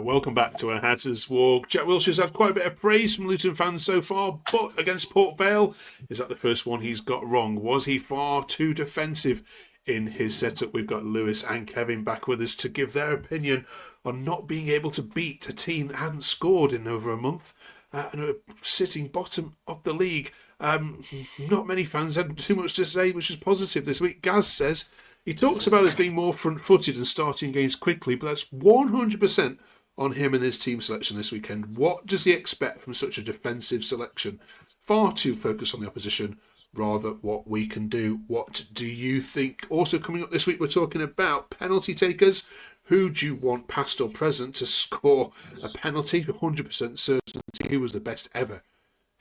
Welcome back to our Hatters Walk. Jack Wilshere's had quite a bit of praise from Luton fans so far, but against Port Vale, is that the first one he's got wrong? Was he far too defensive in his setup? We've got Lewis and Kevin back with us to give their opinion on not being able to beat a team that hadn't scored in over a month and are sitting bottom of the league. Not many fans had too much to say, which is positive this week. Gaz says he talks about us being more front-footed and starting games quickly, but that's 100% on him and his team selection this weekend. What does he expect from such a defensive selection? Far too focused on the opposition, rather what we can do. What do you think? Also coming up this week, we're talking about penalty takers. Who do you want, past or present, to score a penalty? 100% certainty. Who was the best ever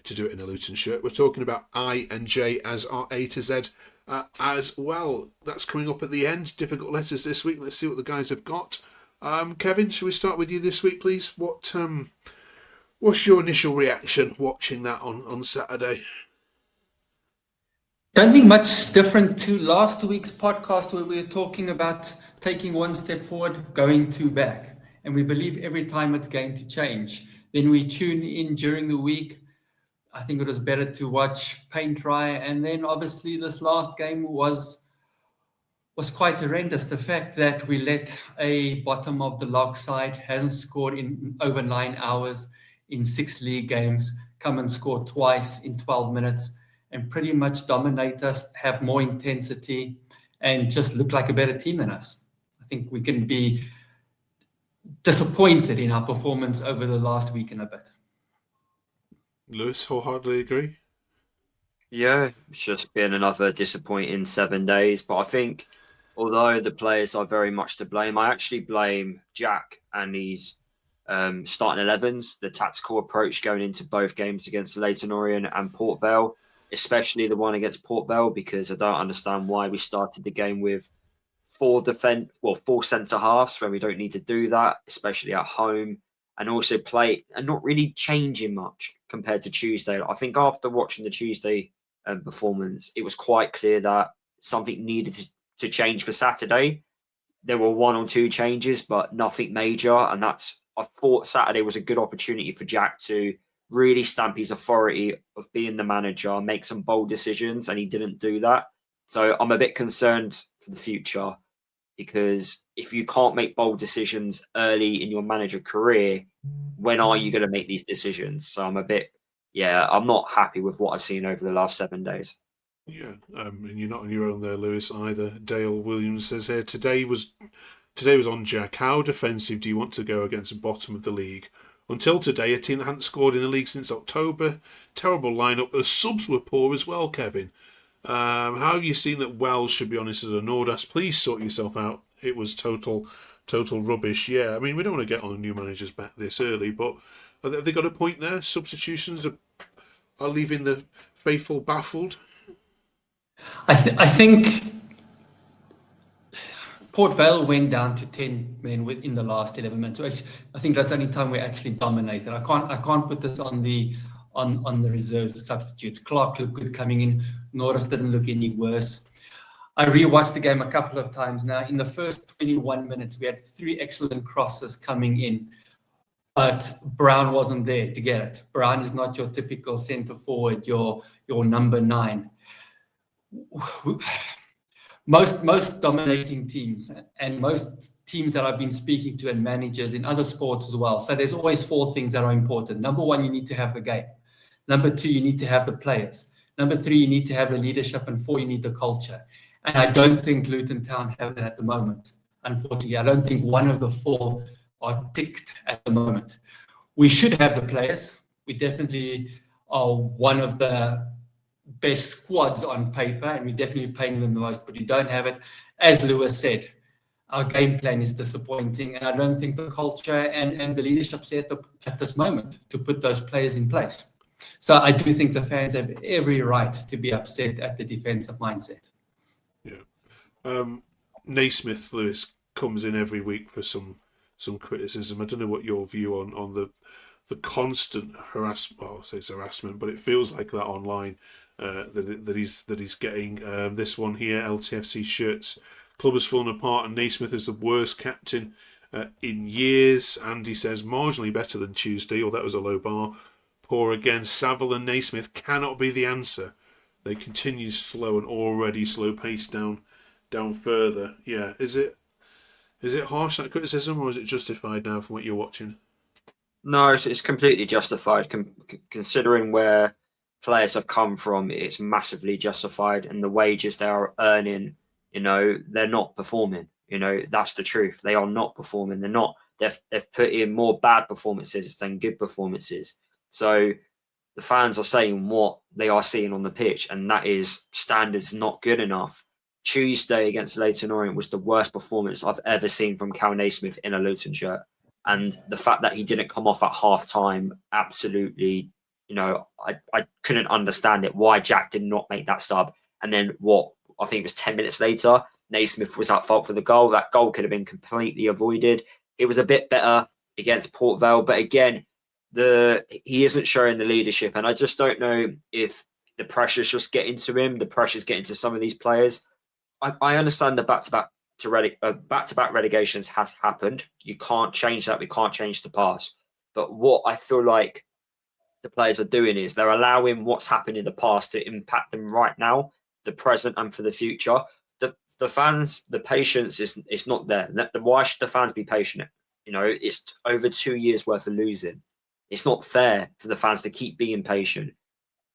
to do it in a Luton shirt? We're talking about I and J as our A to Z as well. That's coming up at the end. Difficult letters this week. Let's see what the guys have got. Kevin, shall we start with you this week, please? What's your initial reaction watching that on Saturday? Don't think much different to last week's podcast where we were talking about taking one step forward, going two back. And we believe every time it's going to change. Then we tune in during the week. I think it was better to watch paint dry. And then obviously this last game was quite horrendous. The fact that we let a bottom of the log side, hasn't scored in over 9 hours in 6 league games, come and score twice in 12 minutes and pretty much dominate us, have more intensity and just look like a better team than us. I think we can be disappointed in our performance over the last week and a bit. Lewis, wholeheartedly agree. Yeah, it's just been another disappointing 7 days. But I think although the players are very much to blame, I actually blame Jack and his starting 11s, the tactical approach going into both games against Leyton, Orient and Port Vale, especially the one against Port Vale, because I don't understand why we started the game with four centre halves when we don't need to do that, especially at home, and also play and not really changing much compared to Tuesday. I think after watching the Tuesday performance, it was quite clear that something needed to change for Saturday. There were 1 or 2 changes, but nothing major. And I thought Saturday was a good opportunity for Jack to really stamp his authority of being the manager, make some bold decisions, and he didn't do that. So I'm a bit concerned for the future, because if you can't make bold decisions early in your manager career, when are you going to make these decisions? So I'm not happy with what I've seen over the last 7 days. Yeah, and you're not on your own there, Lewis, either. Dale Williams says here, today was on Jack. How defensive do you want to go against the bottom of the league? Until today, a team that hadn't scored in the league since October. Terrible lineup. The subs were poor as well, Kevin. How have you seen that Wells should be honest as a Nordas? Please sort yourself out. It was total rubbish. Yeah, I mean, we don't want to get on the new managers back this early, but have they got a point there? Substitutions are leaving the faithful baffled. I think Port Vale went down to 10 men within the last 11 minutes. So I think that's the only time we actually dominated. I can't put this on the reserves, the substitutes. Clark looked good coming in. Norris didn't look any worse. I rewatched the game a couple of times now. In the first 21 minutes, we had 3 excellent crosses coming in, but Brown wasn't there to get it. Brown is not your typical centre forward, your number 9. Most dominating teams and most teams that I've been speaking to and managers in other sports as well. So there's always 4 things that are important. Number 1, you need to have the game. Number 2, you need to have the players. Number 3, you need to have the leadership. And 4, you need the culture. And I don't think Luton Town have that at the moment. Unfortunately, I don't think one of the 4 are ticked at the moment. We should have the players. We definitely are one of the best squads on paper, and we're definitely paying them the most, but we don't have it. As Lewis said, our game plan is disappointing, and I don't think the culture and the leadership's there at this moment to put those players in place. So I do think the fans have every right to be upset at the defensive mindset. Yeah. Naismith, Lewis, comes in every week for some criticism. I don't know what your view on the constant harassment. Well, I'll say it's harassment, but it feels like that online. That he's getting this one here, LTFC shirts. Club has fallen apart, and Naismith is the worst captain in years. Andy says marginally better than Tuesday, or that was a low bar. Poor again. Saville and Naismith cannot be the answer. They continue slow and already slow pace down further. Yeah, is it harsh, that criticism, or is it justified now from what you're watching? No, it's completely justified. Considering where players have come from, it's massively justified, and the wages they are earning, they're not performing. That's the truth. They are not performing. They're not. They've put in more bad performances than good performances. So the fans are saying what they are seeing on the pitch, and that is standards not good enough. Tuesday against Leyton Orient was the worst performance I've ever seen from Kal Naismith in a Luton shirt. And the fact that he didn't come off at half time, absolutely, I couldn't understand it. Why Jack did not make that sub. And then I think it was 10 minutes later, Naismith was at fault for the goal. That goal could have been completely avoided. It was a bit better against Port Vale. But again, he isn't showing the leadership. And I just don't know if the pressure's just getting to him. The pressure's getting to some of these players. I understand the back-to-back relegations has happened. You can't change that. We can't change the past. But what I feel like the players are doing is they're allowing what's happened in the past to impact them right now, the present, and for the future. The fans, the patience is not there. Why should the fans be patient? It's over 2 years worth of losing. It's not fair for the fans to keep being patient.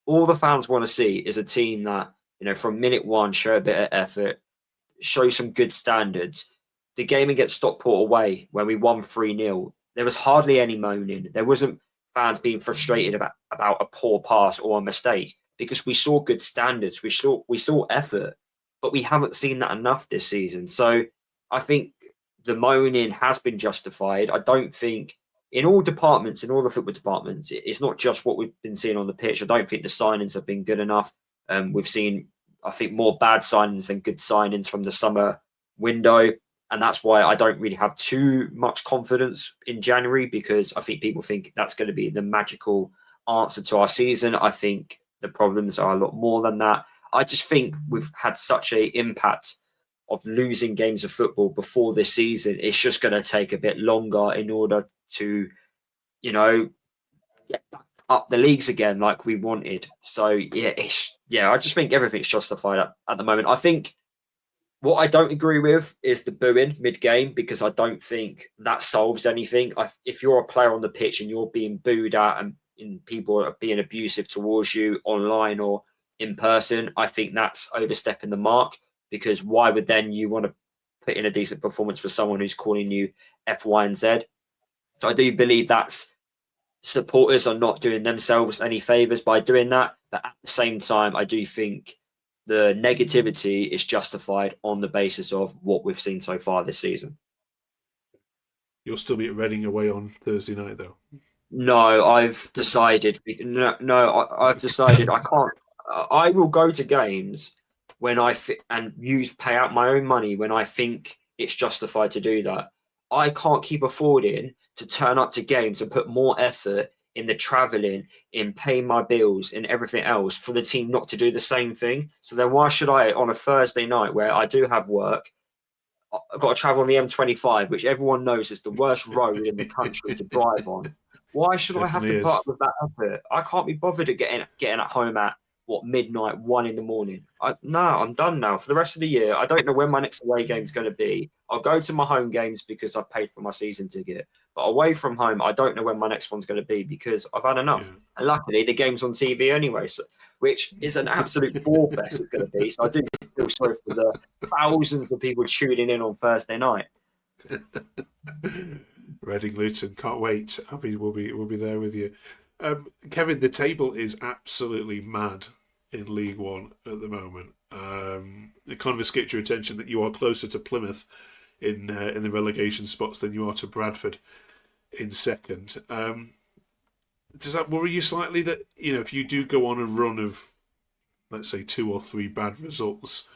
All the fans want to see is a team that, from minute one, show a bit of effort, show some good standards. The game against Stockport away, when we won 3-0, there was hardly any moaning. There wasn't fans being frustrated about a poor pass or a mistake, because we saw good standards. We saw effort, but we haven't seen that enough this season. So I think the moaning has been justified. I don't think in all departments, in all the football departments, it's not just what we've been seeing on the pitch. I don't think the signings have been good enough. We've seen, I think, more bad signings than good signings from the summer window. And that's why I don't really have too much confidence in January, because I think people think that's going to be the magical answer to our season. I think the problems are a lot more than that. I just think we've had such an impact of losing games of football before this season. It's just going to take a bit longer in order to, get back up the leagues again like we wanted. So I just think everything's justified at the moment. I think what I don't agree with is the booing mid-game, because I don't think that solves anything. If you're a player on the pitch and you're being booed at and people are being abusive towards you online or in person, I think that's overstepping the mark, because why would then you want to put in a decent performance for someone who's calling you F, Y, and Z? So I do believe that's supporters are not doing themselves any favours by doing that. But at the same time, I do think the negativity is justified on the basis of what we've seen so far this season. You'll still be at Reading away on Thursday night, though? No, I've decided. I've decided I can't. I will go to games when and pay out my own money when I think it's justified to do that. I can't keep affording to turn up to games and put more effort in the travelling, in paying my bills, and everything else for the team not to do the same thing. So then why should I, on a Thursday night where I do have work, I've got to travel on the M25, which everyone knows is the worst road in the country to drive on. Why should I have to put up with that effort? I can't be bothered at getting at home at midnight, 1 a.m. I'm done now for the rest of the year. I don't know when my next away game is going to be. I'll go to my home games because I've paid for my season ticket. But away from home, I don't know when my next one's going to be because I've had enough. Yeah. And luckily, the game's on TV anyway, which is an absolute bore fest it's going to be. So I do feel sorry for the thousands of people tuning in on Thursday night. Reading Luton, can't wait. We'll be there with you. Kevin, the table is absolutely mad in League One at the moment. It kind of escaped your attention that you are closer to Plymouth in the relegation spots than you are to Bradford in second. Does that worry you slightly that, if you do go on a run of, let's say, 2 or 3 bad results,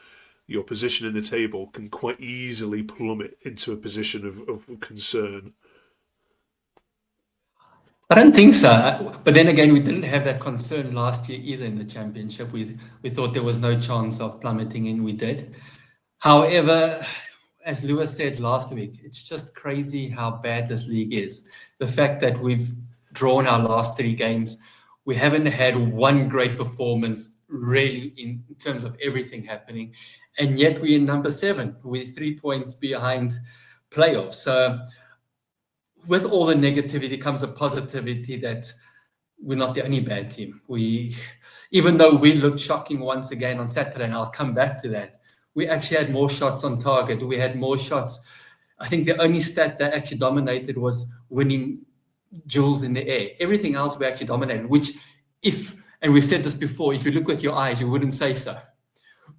your position in the table can quite easily plummet into a position of concern? I don't think so. But then again, we didn't have that concern last year either in the championship. We thought there was no chance of plummeting, and we did. However, as Lewis said last week, it's just crazy how bad this league is. The fact that we've drawn our last 3 games, we haven't had one great performance really in terms of everything happening, and yet we're in number 7. We're 3 points behind playoffs. So with all the negativity comes a positivity that we're not the only bad team. Even though we looked shocking once again on Saturday, and I'll come back to that, we actually had more shots on target. We had more shots. I think the only stat that actually dominated was winning duels in the air. Everything else we actually dominated, which and we've said this before, if you look with your eyes, you wouldn't say so.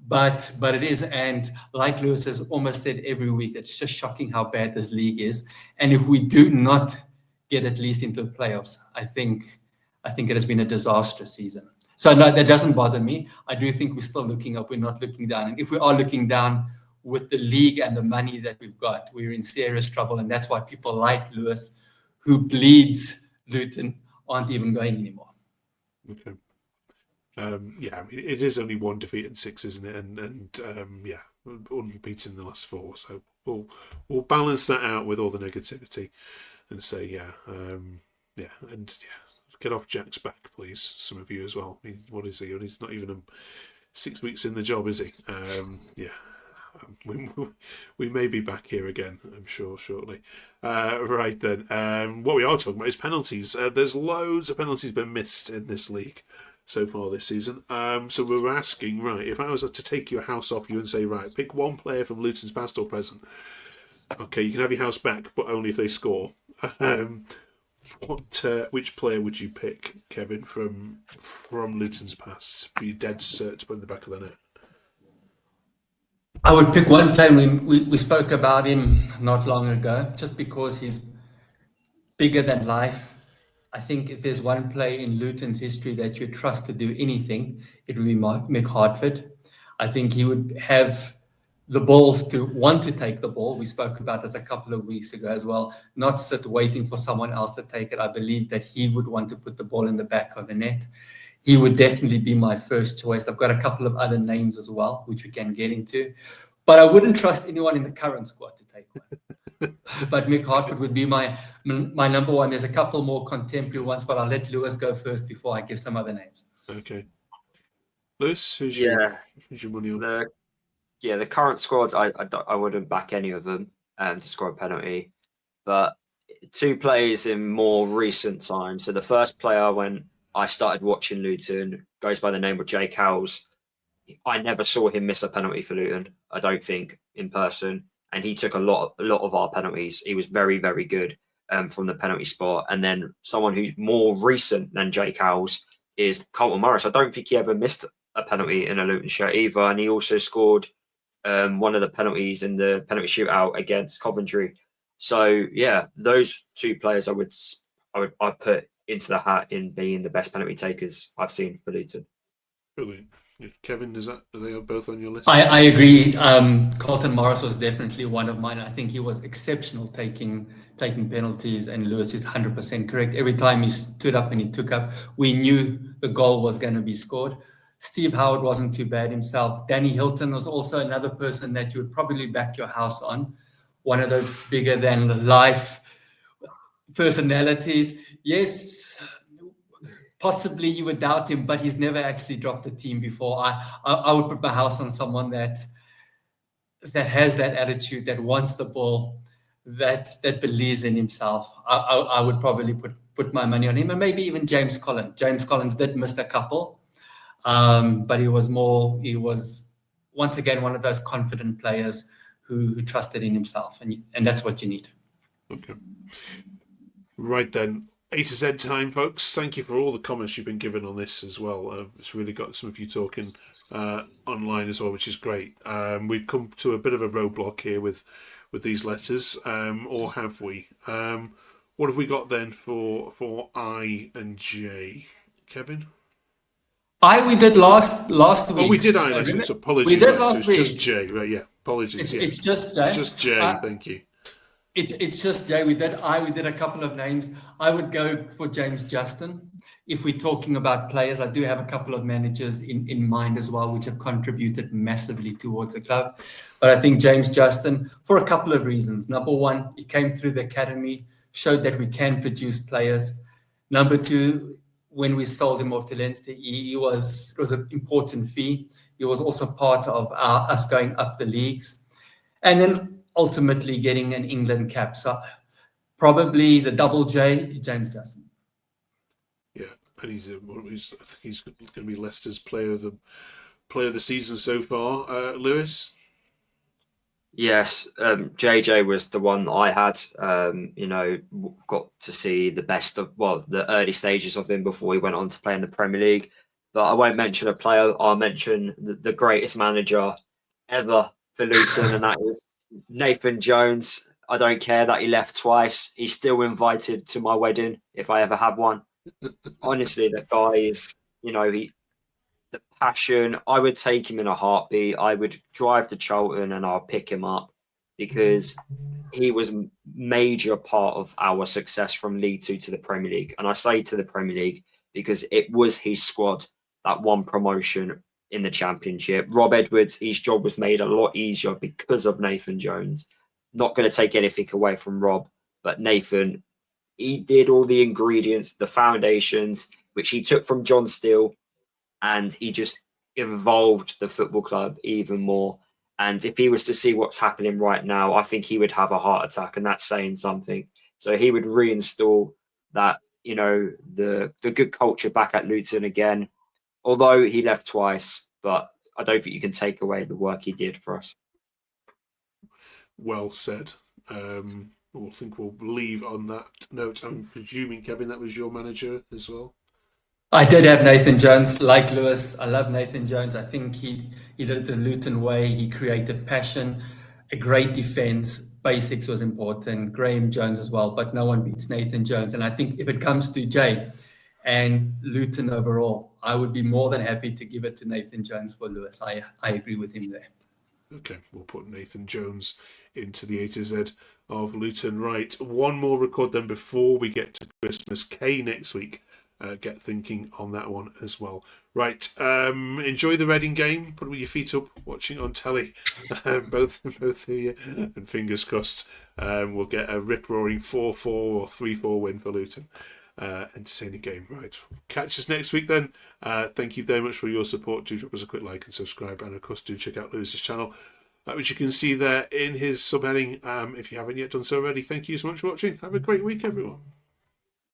But it is, and like Lewis has almost said every week, it's just shocking how bad this league is. And if we do not get at least into the playoffs, I think it has been a disastrous season. So no, that doesn't bother me. I do think we're still looking up. We're not looking down. And if we are looking down with the league and the money that we've got, we're in serious trouble. And that's why people like Lewis, who bleeds Luton, aren't even going anymore. Okay. Yeah, it is only 1 defeat and 6, isn't it? And yeah, unbeaten in the last 4. So we'll balance that out with all the negativity and say, get off Jack's back, please. Some of you as well. I mean, what is he? He's not even 6 weeks in the job, is he? We may be back here again, I'm sure, shortly. Right then, what we are talking about is penalties. There's loads of penalties been missed in this league so far this season. So we were asking, right, if I was to take your house off you and say, right, pick one player from Luton's past or present. Okay, you can have your house back, but only if they score. Which player would you pick, Kevin, from Luton's past? Be dead cert to put in the back of the net. I would pick one player. We spoke about him not long ago, just because he's bigger than life. I think if there's one player in Luton's history that you trust to do anything, it would be Mick Hartford. I think he would have the balls to want to take the ball. We spoke about this a couple of weeks ago as well, not sit waiting for someone else to take it. I believe that he would want to put the ball in the back of the net. He would definitely be my first choice. I've got a couple of other names as well, which we can get into. But I wouldn't trust anyone in the current squad to take one. But Mick Hartford would be my number one. There's a couple more contemporary ones, but I'll let Lewis go first before I give some other names. Okay. Lewis, who's your money on? The current squads, I wouldn't back any of them to score a penalty. But 2 players in more recent times. So the first player when I started watching Luton goes by the name of Jake Howells. I never saw him miss a penalty for Luton, I don't think, in person. And he took a lot of our penalties. He was very, very good from the penalty spot. And then someone who's more recent than Jake Howells is Carlton Morris. I don't think he ever missed a penalty in a Luton shirt either. And he also scored one of the penalties in the penalty shootout against Coventry. So yeah, those 2 players I'd put into the hat in being the best penalty takers I've seen for Luton. Brilliant. Kevin, are they both on your list? I agree. Carlton Morris was definitely one of mine. I think he was exceptional taking penalties, and Lewis is 100% correct. Every time he stood up and he took up, we knew the goal was going to be scored. Steve Howard wasn't too bad himself. Danny Hilton was also another person that you would probably back your house on. One of those bigger than life personalities. Yes, possibly you would doubt him, but he's never actually dropped a team before. I would put my house on someone that has that attitude, that wants the ball, that believes in himself. I would probably put my money on him, and maybe even James Collins. James Collins did miss a couple, but he was once again one of those confident players who trusted in himself, and that's what you need. Okay. Right then. A to Z time, folks. Thank you for all the comments you've been given on this as well. It's really got some of you talking online as well, which is great. We've come to a bit of a roadblock here with these letters, or have we? What have we got then for I and J, Kevin? We did last week. Oh, we did I last week. So apologies. We did last week. It's just J, right? Yeah, apologies. It's just J. It's just J. Thank you. It's just, Jay, we did a couple of names. I would go for James Justin. If we're talking about players, I do have a couple of managers in mind as well, which have contributed massively towards the club. But I think James Justin, for a couple of reasons. Number one, he came through the academy, showed that we can produce players. Number two, when we sold him off to Leinster, it was an important fee. He was also part of us going up the leagues. And then ultimately getting an England cap. So probably the double J, James Justin. Yeah, and I think he's going to be Leicester's player of the season so far. Lewis? Yes, JJ was the one that I had. Got to see the best of, the early stages of him before he went on to play in the Premier League. But I won't mention a player. I'll mention the greatest manager ever for Luton, and that is Nathan Jones. I don't care that he left twice. He's still invited to my wedding if I ever have one. Honestly, that guy is, the passion. I would take him in a heartbeat. I would drive to Charlton and I'll pick him up because he was a major part of our success from League Two to the Premier League. And I say to the Premier League because it was his squad that won promotion in the Championship. Rob Edwards, his job was made a lot easier because of Nathan Jones. Not going to take anything away from Rob, but Nathan, he did all the ingredients, the foundations, which he took from John Steele, and he just involved the football club even more. And if he was to see what's happening right now, I think he would have a heart attack, and that's saying something. So he would reinstall that, the good culture back at Luton again, although he left twice, but I don't think you can take away the work he did for us. Well said. I think we'll leave on that note. I'm presuming, Kevin, that was your manager as well? I did have Nathan Jones, like Lewis. I love Nathan Jones. I think he did it the Luton way. He created passion, a great defense. Basics was important. Graham Jones as well, but no one beats Nathan Jones. And I think if it comes to Jay and Luton overall, I would be more than happy to give it to Nathan Jones for Lewis. I agree with him there. Okay, we'll put Nathan Jones into the A to Z of Luton. Right, one more record then before we get to Christmas. K next week. Get thinking on that one as well. Right, enjoy the Reading game. Put your feet up, watching on telly. both of you, and fingers crossed we'll get a rip-roaring 4-4 or 3-4 win for Luton. Entertaining game. Right, catch us next week then. Thank you very much for your support. Do drop us a quick like and subscribe, and of course do check out Lewis's channel, which you can see there in his subheading if you haven't yet done so already. Thank you so much for watching. Have a great week, everyone.